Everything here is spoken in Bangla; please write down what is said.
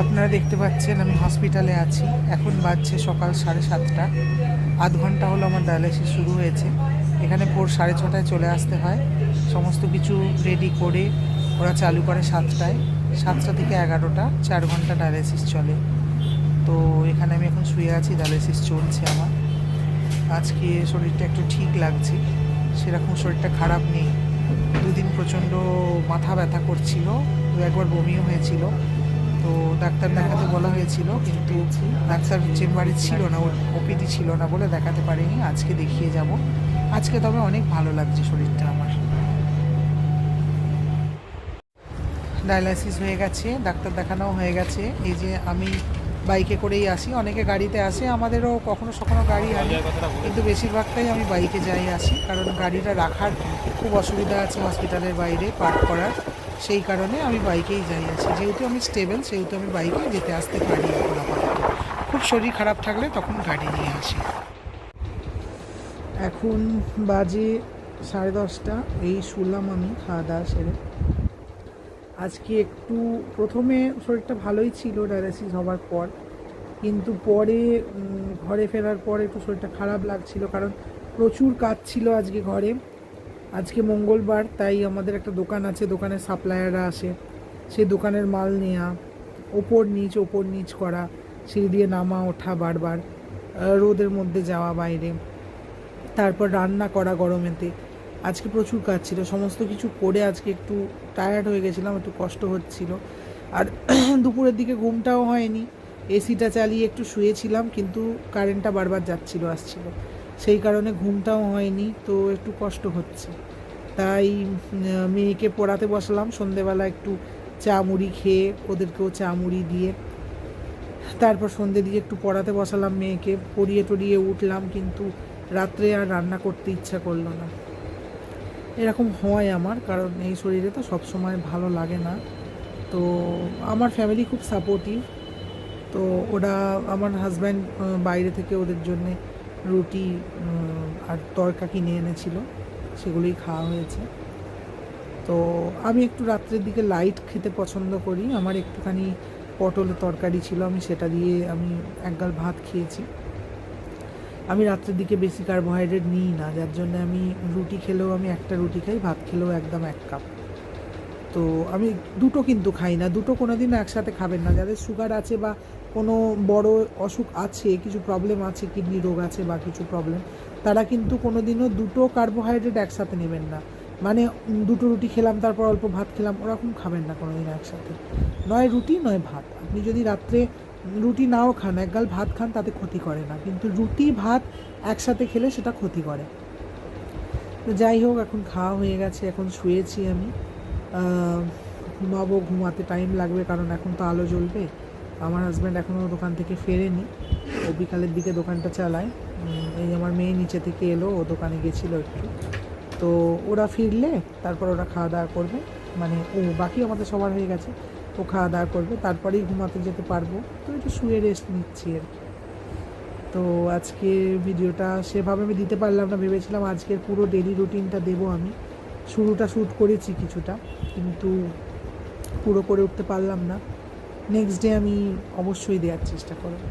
আপনারা দেখতে পাচ্ছেন আমি হসপিটালে আছি। এখন বাজছে সকাল 7:30। আধ ঘন্টা হলো আমার ডায়ালিসিস শুরু হয়েছে। এখানে ভোর 6:30টায় চলে আসতে হয়। সমস্ত কিছু রেডি করে ওরা চালু করে 7টায়। 7টা থেকে 11টা 4 ঘন্টা ডায়ালিসিস চলে। তো এখানে আমি এখন শুয়ে আছি, ডায়ালিসিস চলছে আমার। আজকে শরীরটা একটু ঠিক লাগছে, সেরকম শরীরটা খারাপ নেই। দুদিন প্রচণ্ড মাথা ব্যথা করছিল, একবার বমিও হয়েছিল। তো ডাক্তার দেখাতে বলা হয়েছিল, কিন্তু ডাক্তার চেম্বারে ছিল না, ওর ওপিডি ছিল না বলে দেখাতে পারিনি। আজকে দেখিয়ে যাব। আজকে তবে অনেক ভালো লাগছে শরীরটা আমার। ডায়ালাইসিস হয়ে গেছে, ডাক্তার দেখানোও হয়ে গেছে। এই যে আমি বাইকে করেই আসি, অনেকে গাড়িতে আসে, আমাদেরও কখনো কখনো গাড়ি আনি, কিন্তু বেশিরভাগটাই আমি বাইকে যাই আসি, কারণ গাড়িটা রাখার খুব অসুবিধা আছে হসপিটালের বাইরে পার্ক করার। সেই কারণে আমি বাইকেই যাই আসি। যেহেতু আমি স্টেবল, সেহেতু আমি বাইকে যেতে আসতে পারি এখন আপাতত। খুব শরীর খারাপ থাকলে তখন গাড়ি নিয়ে আসি। এখন বাজে 10:30। এই শুনলাম আমি খাওয়া দাওয়া সেরে। আজকে একটু প্রথমে শরীরটা ভালোই ছিল ডায়ালিসিস হওয়ার পর, কিন্তু পরে ঘরে ফেরার পর একটু শরীরটা খারাপ লাগছিল, কারণ প্রচুর কাজ ছিল আজকে ঘরে। আজকে মঙ্গলবার, তাই আমাদের একটা দোকান আছে, দোকানের সাপ্লায়াররা আসে, সেই দোকানের মাল নেওয়া, ওপর নিচ করা, সিঁড়ি দিয়ে নামা ওঠা বারবার, রোদের মধ্যে যাওয়া বাইরে, তারপর রান্না করা গরমেতে। আজকে প্রচুর কাজ ছিল, সমস্ত কিছু করে আজকে একটু টায়ার্ড হয়ে গেছিলাম, একটু কষ্ট হচ্ছিল। আর দুপুরের দিকে ঘুমটাও হয়নি, এসিটা চালিয়ে একটু শুয়েছিলাম, কিন্তু কারেন্টটা বারবার যাচ্ছিল আসছিল, সেই কারণে ঘুমটাও হয়নি, তো একটু কষ্ট হচ্ছে। তাই মেয়েকে পড়াতে বসলাম সন্ধেবেলা, একটু চা মুড়ি খেয়ে ওদেরকেও চা মুড়ি দিয়ে তারপর সন্ধে দিয়ে একটু পড়াতে বসালাম মেয়েকে, পড়িয়ে টড়িয়ে উঠলাম, কিন্তু রাত্রে আর রান্না করতে ইচ্ছা করলো না। এরকম হয় আমার, কারণ এই শরীরে তো সব সময় ভালো লাগে না। তো আমার ফ্যামিলি খুব সাপোর্টিভ। তো ওরা, আমার হাজব্যান্ড বাইরে থেকে ওদের জন্যে রুটি আর তরকা কিনে এনেছিল, সেগুলোই খাওয়া হয়েছে। তো আমি একটু রাত্রের দিকে লাইট খেতে পছন্দ করি। আমার একটুখানি পটলের তরকারি ছিল, আমি সেটা দিয়ে আমি একগাল ভাত খেয়েছি। আমি রাত্রের দিকে বেশি কার্বোহাইড্রেট নিই না, যার জন্য আমি রুটি খেলেও আমি একটা রুটি খাই, ভাত খেলেও একদম 1 কাপ। তো আমি দুটো কিন্তু খাই না, দুটো কোনো দিনও একসাথে খাবেন না। যাদের সুগার আছে বা কোনো বড় অসুখ আছে, কিছু প্রবলেম আছে, কিডনি রোগ আছে বা কিছু প্রবলেম, তারা কিন্তু কোনো দিনও দুটো কার্বোহাইড্রেট একসাথে নেবেন না। মানে দুটো রুটি খেলাম তারপর অল্প ভাত খেলাম, ওরকম খাবেন না কোনো দিন একসাথে। নয় রুটি নয় ভাত। আপনি যদি রাত্রে রুটি নাও খান, একগাল ভাত খান, তাতে ক্ষতি করে না, কিন্তু রুটি ভাত একসাথে খেলে সেটা ক্ষতি করে। তো যাই হোক, এখন খাওয়া হয়ে গেছে, এখন শুয়েছি আমি। ঘুমাবো, ঘুমাতে টাইম লাগবে, কারণ এখন তো আলো জ্বলবে। আমার হাজব্যান্ড এখনও দোকান থেকে ফেরেনি, ও বিকালের দিকে দোকানটা চালায়। এই আমার মেয়ে নিচে থেকে এলো, ও দোকানে গেছিলো একটু। তো ওরা ফিরলে তারপর ওরা খাওয়া দাওয়া করবে, মানে বাকি আমাদের সবার হয়ে গেছে, ও খাওয়া দাওয়া করবে, তারপরেই ঘুমাতে যেতে পারবো। তো একটু শুয়ে রেস্ট নিচ্ছি আর কি। তো আজকে ভিডিওটা সেভাবে আমি দিতে পারলাম না, ভেবেছিলাম আজকের পুরো ডেলি রুটিনটা দেবো আমি। শুরুটা শ্যুট করেছি কিছুটা, কিন্তু পুরো করে উঠতে পারলাম না। নেক্সট ডে আমি অবশ্যই দেওয়ার চেষ্টা করব।